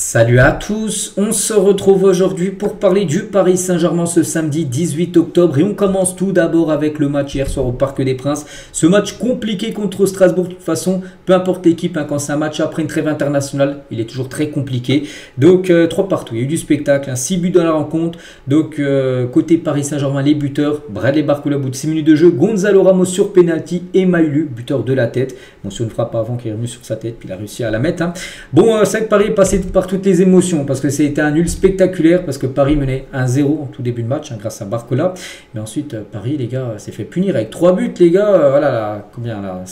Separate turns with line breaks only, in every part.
Salut à tous, on se retrouve aujourd'hui pour parler du Paris Saint-Germain ce samedi 18 octobre et on commence tout d'abord avec le match hier soir au Parc des Princes. Ce match compliqué contre Strasbourg, de toute façon, peu importe l'équipe, quand c'est un match après une trêve internationale, il est toujours très compliqué. Donc 3 partout, il y a eu du spectacle, 6 buts dans la rencontre. Donc côté Paris Saint-Germain, les buteurs, Bradley Barcola au bout de 6 minutes de jeu, Gonzalo Ramos sur penalty et Maïlu, buteur de la tête. Bon, sur une frappe avant qui est revenu sur sa tête, puis il a réussi à la mettre. Bon, c'est vrai que Paris est passé par toutes les émotions parce que c'était un nul spectaculaire parce que Paris menait 1-0 en tout début de match grâce à Barcola. Mais ensuite, Paris, les gars, s'est fait punir avec 3 buts, les gars. Voilà, combien là,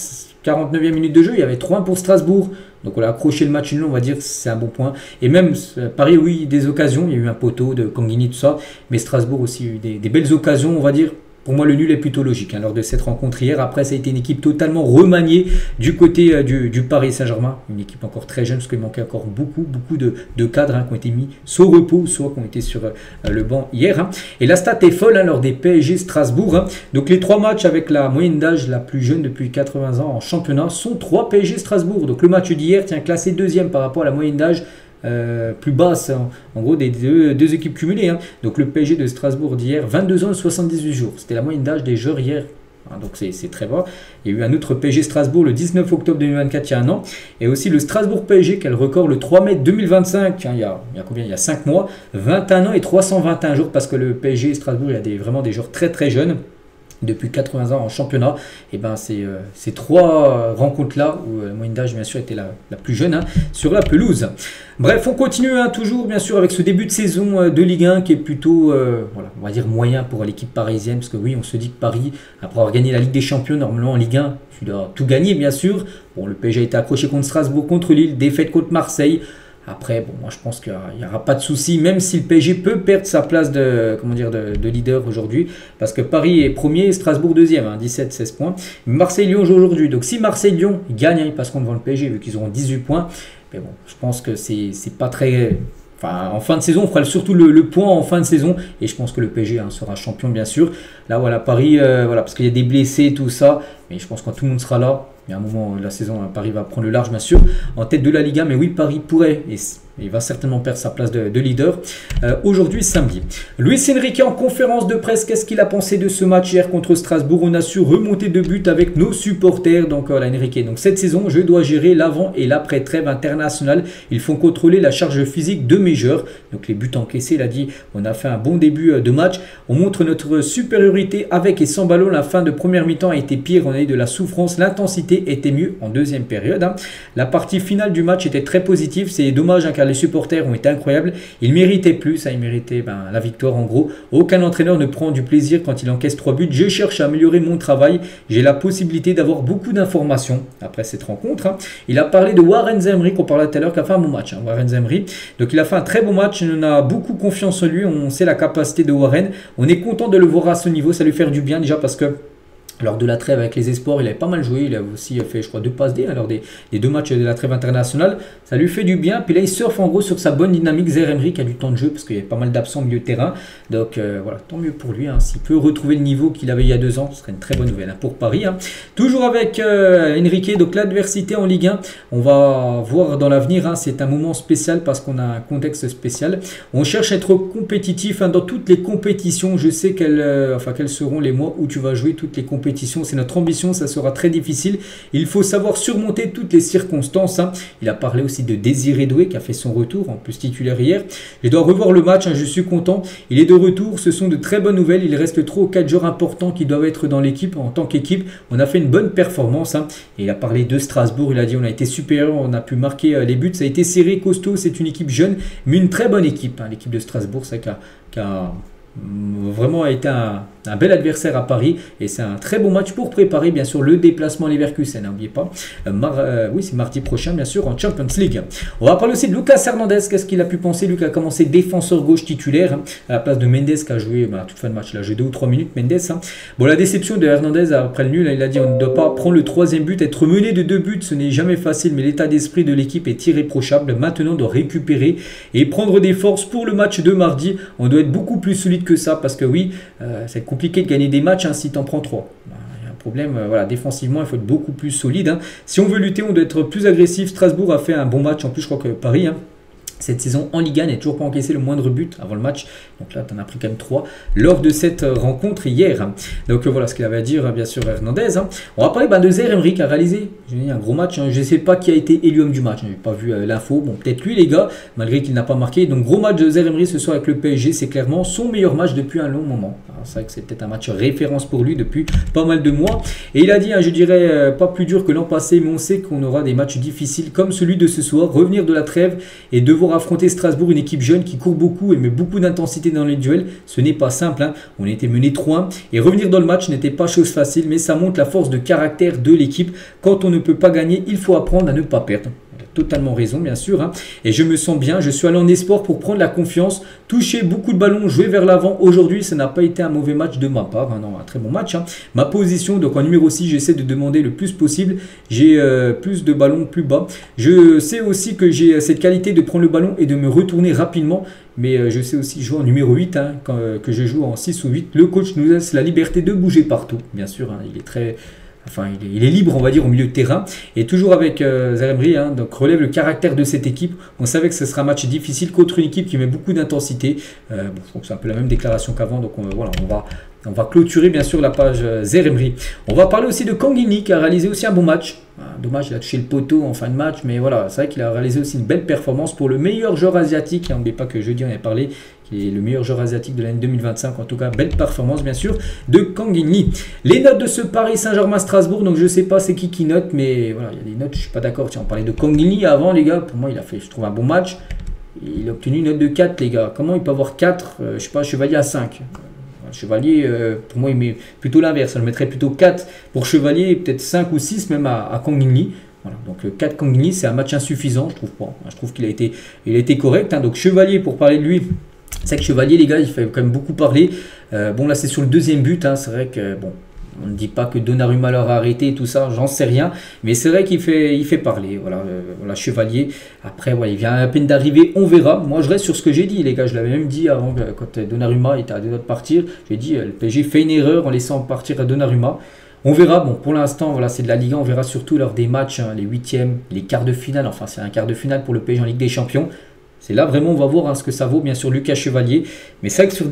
49e minute de jeu, il y avait 3-1 pour Strasbourg. Donc on a accroché le match nul, on va dire, c'est un bon point. Et même Paris, oui, des occasions, il y a eu un poteau de Kanguini, tout ça. Mais Strasbourg aussi a eu des belles occasions, on va dire. Pour moi, le nul est plutôt logique lors de cette rencontre hier. Après, ça a été une équipe totalement remaniée du côté du Paris Saint-Germain. Une équipe encore très jeune, parce qu'il manquait encore beaucoup de cadres qui ont été mis soit au repos, soit qui ont été sur le banc hier. Et la stat est folle lors des PSG Strasbourg. Donc les 3 matchs avec la moyenne d'âge la plus jeune depuis 80 ans en championnat sont 3 PSG Strasbourg. Donc le match d'hier tient classé 2e par rapport à la moyenne d'âge plus basse, en gros des deux équipes cumulées. Donc le PSG de Strasbourg d'hier, 22 ans et 78 jours. C'était la moyenne d'âge des joueurs hier. Donc c'est très bas. Il y a eu un autre PSG Strasbourg le 19 octobre 2024, il y a un an. Et aussi le Strasbourg PSG qui a le record le 3 mai 2025. Il y a combien? Il y a 5 mois. 21 ans et 321 jours parce que le PSG Strasbourg, il y a vraiment des joueurs très très jeunes. Depuis 80 ans en championnat, et ben ces 3 rencontres-là, où la moyenne d'âge bien sûr était la plus jeune, sur la pelouse. Bref, on continue toujours bien sûr avec ce début de saison de Ligue 1 qui est plutôt, voilà, on va dire moyen pour l'équipe parisienne, parce que oui, on se dit que Paris, après avoir gagné la Ligue des Champions, normalement en Ligue 1, tu dois tout gagner bien sûr. Bon, le PSG a été accroché contre Strasbourg, contre Lille, défaite contre Marseille. Après, bon, moi je pense qu'il n'y aura pas de souci, même si le PSG peut perdre sa place de leader aujourd'hui, parce que Paris est premier et Strasbourg deuxième, 17-16 points. Marseille-Lyon joue aujourd'hui, donc si Marseille-Lyon gagne, ils passeront devant le PSG vu qu'ils auront 18 points. Mais bon, je pense que c'est pas très... Enfin, en fin de saison, on fera surtout le point en fin de saison, et je pense que le PSG sera champion bien sûr. Là voilà, Paris, voilà, parce qu'il y a des blessés, tout ça, mais je pense que quand tout le monde sera là, il y a un moment de la saison, Paris va prendre le large bien sûr, en tête de la Ligue 1, mais oui, Paris pourrait, et il va certainement perdre sa place de leader aujourd'hui samedi. Luis Enrique en conférence de presse, qu'est-ce qu'il a pensé de ce match hier contre Strasbourg? On a su remonter de but avec nos supporters, donc voilà Enrique. Donc cette saison, je dois gérer l'avant et l'après trêve internationale. Ils font contrôler la charge physique de mes joueurs. Donc les buts encaissés, il a dit, on a fait un bon début de match. On montre notre supériorité avec et sans ballon. La fin de première mi-temps a été pire, on a eu de la souffrance. L'intensité était mieux en deuxième période. La partie finale du match était très positive. C'est dommage car les supporters ont été incroyables. Ils méritaient plus, ils méritaient la victoire en gros. Aucun entraîneur ne prend du plaisir quand il encaisse 3 buts. Je cherche à améliorer mon travail. J'ai la possibilité d'avoir beaucoup d'informations après cette rencontre. Il a parlé de Warren Zaïre, qu'on parlait tout à l'heure, qui a fait un bon match. Warren Zaïre. Donc il a fait un très bon match. On a beaucoup confiance en lui. On sait la capacité de Warren. On est content de le voir à ce niveau. Ça lui fait du bien déjà parce que lors de la trêve avec les espoirs, il avait pas mal joué. Il a aussi fait, je crois, 2 passes D lors des 2 matchs de la trêve internationale. Ça lui fait du bien. Puis là, il surfe en gros sur sa bonne dynamique. Zaïre qui a du temps de jeu parce qu'il y avait pas mal d'absents au milieu de terrain. Donc voilà, tant mieux pour lui. S'il peut retrouver le niveau qu'il avait il y a 2 ans, ce serait une très bonne nouvelle pour Paris. Toujours avec Enrique, donc l'adversité en Ligue 1. On va voir dans l'avenir. C'est un moment spécial parce qu'on a un contexte spécial. On cherche à être compétitif dans toutes les compétitions. Je sais quels seront les mois où tu vas jouer toutes les compétitions. C'est notre ambition, ça sera très difficile. Il faut savoir surmonter toutes les circonstances. Il a parlé aussi de Désiré Doué qui a fait son retour, en plus titulaire hier. Je dois revoir le match, je suis content. Il est de retour, ce sont de très bonnes nouvelles. Il reste 3 ou 4 joueurs importants qui doivent être dans l'équipe. En tant qu'équipe, on a fait une bonne performance. Et il a parlé de Strasbourg, il a dit on a été supérieur, on a pu marquer les buts. Ça a été serré, costaud, c'est une équipe jeune, mais une très bonne équipe. L'équipe de Strasbourg, c'est qui a vraiment été un bel adversaire à Paris et c'est un très bon match pour préparer bien sûr le déplacement à Leverkusen, n'oubliez pas, oui c'est mardi prochain bien sûr en Champions League. On va parler aussi de Lucas Hernandez, qu'est-ce qu'il a pu penser? Lucas a commencé défenseur gauche titulaire à la place de Mendes qui a joué à toute fin de match, il a joué 2 ou 3 minutes Mendes. Bon, la déception de Hernandez après le nul, il a dit on ne doit pas prendre le 3e but, être mené de 2 buts ce n'est jamais facile, mais l'état d'esprit de l'équipe est irréprochable. Maintenant on doit récupérer et prendre des forces pour le match de mardi. On doit être beaucoup plus solide que ça parce que oui, c'est compliqué de gagner des matchs si tu en prends 3. Il y a un problème, voilà, défensivement il faut être beaucoup plus solide. Si on veut lutter, on doit être plus agressif. Strasbourg a fait un bon match, en plus je crois que Paris cette saison en Ligue 1, n'a toujours pas encaissé le moindre but avant le match. Donc là, tu en as pris quand même 3 lors de cette rencontre hier. Donc voilà ce qu'il avait à dire, bien sûr, Hernandez. On va parler de Zaïre-Emery qui a réalisé un gros match. Je ne sais pas qui a été élu homme du match. Je n'ai pas vu l'info. Bon, peut-être lui, les gars, malgré qu'il n'a pas marqué. Donc gros match de Zaïre-Emery ce soir avec le PSG. C'est clairement son meilleur match depuis un long moment. C'est vrai que c'est peut-être un match référence pour lui depuis pas mal de mois. Et il a dit, je dirais, pas plus dur que l'an passé, mais on sait qu'on aura des matchs difficiles comme celui de ce soir. Revenir de la trêve et devoir affronter Strasbourg, une équipe jeune qui court beaucoup et met beaucoup d'intensité dans les duels, ce n'est pas simple. On a été mené 3-1 et revenir dans le match n'était pas chose facile, mais ça montre la force de caractère de l'équipe. Quand on ne peut pas gagner, il faut apprendre à ne pas perdre. Il a totalement raison, bien sûr. Et je me sens bien, je suis allé en espoir pour prendre la confiance, toucher beaucoup de ballons, jouer vers l'avant. Aujourd'hui, ça n'a pas été un mauvais match de ma part, non, un très bon match. Ma position, donc en numéro 6, j'essaie de demander le plus possible. J'ai plus de ballons plus bas. Je sais aussi que j'ai cette qualité de prendre le ballon et de me retourner rapidement. Mais je sais aussi jouer en numéro 8, que je joue en 6 ou 8. Le coach nous laisse la liberté de bouger partout, bien sûr. Il est très... Enfin, il est libre, on va dire, au milieu de terrain. Et toujours avec Zaïre-Emery, donc relève le caractère de cette équipe. On savait que ce sera un match difficile contre une équipe qui met beaucoup d'intensité. Bon, c'est un peu la même déclaration qu'avant. Donc voilà, on va clôturer bien sûr la page Zaïre-Emery. On va parler aussi de Kangini qui a réalisé aussi un bon match. Dommage, il a touché le poteau en fin de match. Mais voilà, c'est vrai qu'il a réalisé aussi une belle performance pour le meilleur joueur asiatique. N'oubliez pas que jeudi on avait parlé, qui est le meilleur joueur asiatique de l'année 2025. En tout cas, belle performance bien sûr de Kangini. Les notes de ce Paris Saint-Germain-Strasbourg, donc je ne sais pas c'est qui note, mais voilà, il y a des notes, je ne suis pas d'accord. Tiens, on parlait de Kangini avant les gars, pour moi il a fait, je trouve, un bon match. Il a obtenu une note de 4 les gars. Comment il peut avoir 4, je ne sais pas, Chevalier à 5. Chevalier, pour moi il met plutôt l'inverse, je le mettrais plutôt 4 pour Chevalier et peut-être 5 ou 6 même à Kangini. Voilà, donc 4 Kangini, c'est un match insuffisant, je trouve pas. Je trouve qu'il a été correct. Donc Chevalier, pour parler de lui, c'est que Chevalier, les gars, il fait quand même beaucoup parler. Bon, là, c'est sur le deuxième but. C'est vrai que, bon, on ne dit pas que Donnarumma leur a arrêté et tout ça, j'en sais rien. Mais c'est vrai qu'il fait parler. Voilà, Chevalier. Après, voilà, il vient à peine d'arriver, on verra. Moi, je reste sur ce que j'ai dit, les gars. Je l'avais même dit avant, quand Donnarumma était à deux doigts de partir. J'ai dit, le PSG fait une erreur en laissant partir Donnarumma. On verra, bon, pour l'instant, voilà, c'est de la Ligue 1, on verra surtout lors des matchs, les huitièmes, les quarts de finale. Enfin, c'est un quart de finale pour le PSG en Ligue des Champions. C'est là vraiment on va voir ce que ça vaut, bien sûr, Lucas Chevalier. Mais c'est vrai que sur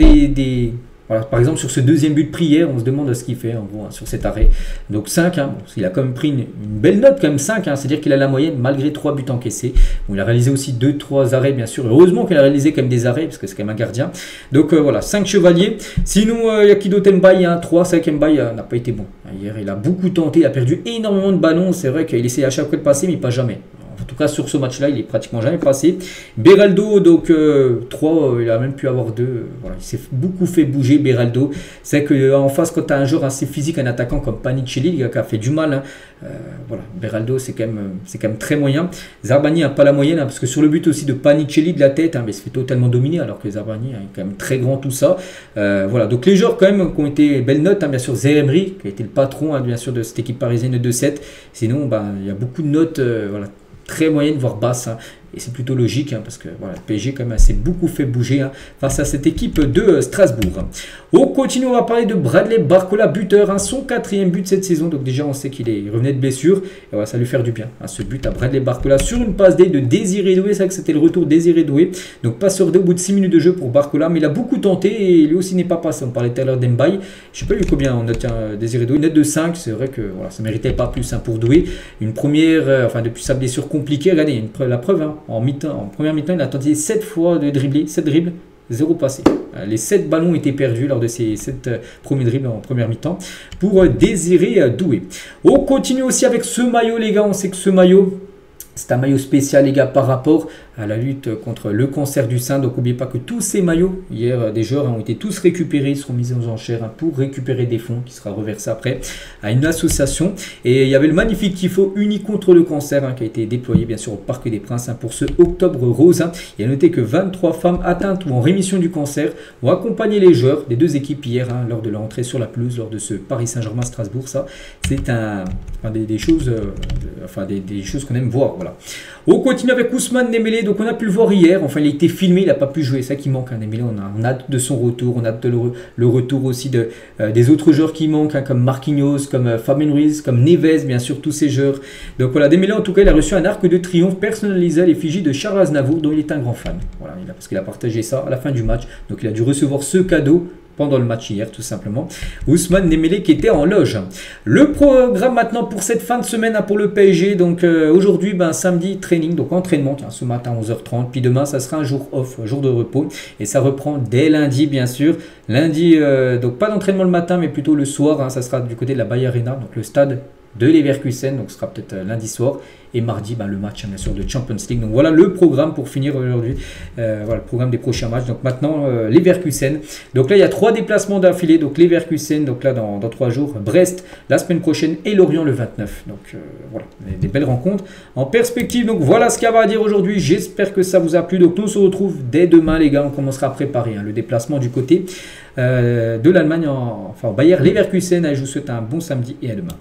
voilà, par exemple, sur ce deuxième but de prière, on se demande ce qu'il fait en gros sur cet arrêt. Donc 5, bon, il a quand même pris une belle note, quand même 5, c'est-à-dire qu'il a la moyenne malgré 3 buts encaissés. Bon, il a réalisé aussi 2-3 arrêts, bien sûr. Heureusement qu'il a réalisé quand même des arrêts, parce que c'est quand même un gardien. Donc voilà, 5 Chevaliers. Sinon, Yakido Tembaï, 3, c'est vrai qu'Embaï n'a pas été bon. Hier, il a beaucoup tenté, il a perdu énormément de ballons. C'est vrai qu'il essaie à chaque fois de passer, mais pas jamais. En tout cas, sur ce match-là, il est pratiquement jamais passé. Beraldo, donc 3, il a même pu avoir 2. Voilà, il s'est beaucoup fait bouger, Beraldo. C'est qu'en face, quand tu as un joueur assez physique, un attaquant comme Panicelli, qui a fait du mal, voilà, Beraldo, c'est quand même très moyen. Zarbani n'a pas la moyenne, parce que sur le but aussi de Panicelli de la tête, mais il se fait totalement dominer, alors que Zarbani est quand même très grand, tout ça. Voilà, donc les joueurs, quand même, qui ont été belles notes, bien sûr, Zaïre-Emery, qui a été le patron, bien sûr, de cette équipe parisienne de 2-7. Sinon, il y a beaucoup de notes, voilà, très moyenne, voire basse. Et c'est plutôt logique, parce que voilà, le PSG quand même s'est beaucoup fait bouger face à cette équipe de Strasbourg. On continue, on va parler de Bradley Barcola, buteur, son 4e but cette saison. Donc déjà, on sait qu'il revenait de blessure. Et voilà, ça lui faire du bien. Ce but à Bradley Barcola sur une passe D de Désiré Doué. C'est vrai que c'était le retour Désiré Doué. Donc passeur D au bout de 6 minutes de jeu pour Barcola. Mais il a beaucoup tenté et lui aussi n'est pas passé. On parlait tout à l'heure d'Embaï. Je ne sais pas eu combien on note Désiré Doué. Une note de 5. C'est vrai que voilà, ça ne méritait pas plus pour Doué. Une première, enfin depuis sa blessure compliquée, regardez, la preuve. En première mi-temps, il a tenté 7 fois de dribbler, 7 dribbles, 0 passé. Les 7 ballons étaient perdus lors de ces 7 premiers dribbles en première mi-temps pour Désiré Doué. On continue aussi avec ce maillot, les gars. On sait que ce maillot, c'est un maillot spécial, les gars, par rapport à la lutte contre le cancer du sein. Donc n'oubliez pas que tous ces maillots, hier, des joueurs ont été tous récupérés, ils seront mis aux enchères pour récupérer des fonds qui sera reversé après à une association. Et il y avait le magnifique tifo uni contre le cancer qui a été déployé bien sûr au Parc des Princes pour ce octobre rose. Il y a noté que 23 femmes atteintes ou en rémission du cancer ont accompagné les joueurs des deux équipes hier lors de leur entrée sur la pelouse lors de ce Paris Saint-Germain-Strasbourg. Ça, c'est des choses qu'on aime voir. Voilà. On continue avec Ousmane Dembélé. donc on a pu le voir hier, enfin il a été filmé, il n'a pas pu jouer, c'est ça qui manque, hein, Dembélé, on a hâte de son retour, on a hâte de le retour aussi des autres joueurs qui manquent, hein, comme Marquinhos, comme Fabien Ruiz, comme Neves, bien sûr, tous ces joueurs. Donc voilà, Dembélé en tout cas, il a reçu un arc de triomphe personnalisé à l'effigie de Charles Aznavour, dont il est un grand fan. Voilà, parce qu'il a partagé ça à la fin du match, donc il a dû recevoir ce cadeau pendant le match hier, tout simplement. Ousmane Dembélé qui était en loge. Le programme maintenant pour cette fin de semaine, hein, pour le PSG. Donc aujourd'hui, samedi, training, donc entraînement, tiens, ce matin 11h30. Puis demain, ça sera un jour off, un jour de repos. Et ça reprend dès lundi, bien sûr. Lundi, donc pas d'entraînement le matin, mais plutôt le soir. Hein, ça sera du côté de la Bayer Arena, donc le stade de Leverkusen, donc ce sera peut-être lundi soir, et mardi le match, bien sûr, de Champions League. Donc voilà le programme pour finir aujourd'hui, voilà le programme des prochains matchs. Donc maintenant Leverkusen, donc là il y a 3 déplacements d'affilée, donc Leverkusen, donc là dans 3 jours, Brest la semaine prochaine et Lorient le 29. Donc voilà, des belles rencontres en perspective. Donc voilà ce qu'il y avait à dire aujourd'hui, j'espère que ça vous a plu. Donc nous on se retrouve dès demain les gars, on commencera à préparer, hein, le déplacement du côté de l'Allemagne, enfin Bayer Leverkusen. Et je vous souhaite un bon samedi et à demain.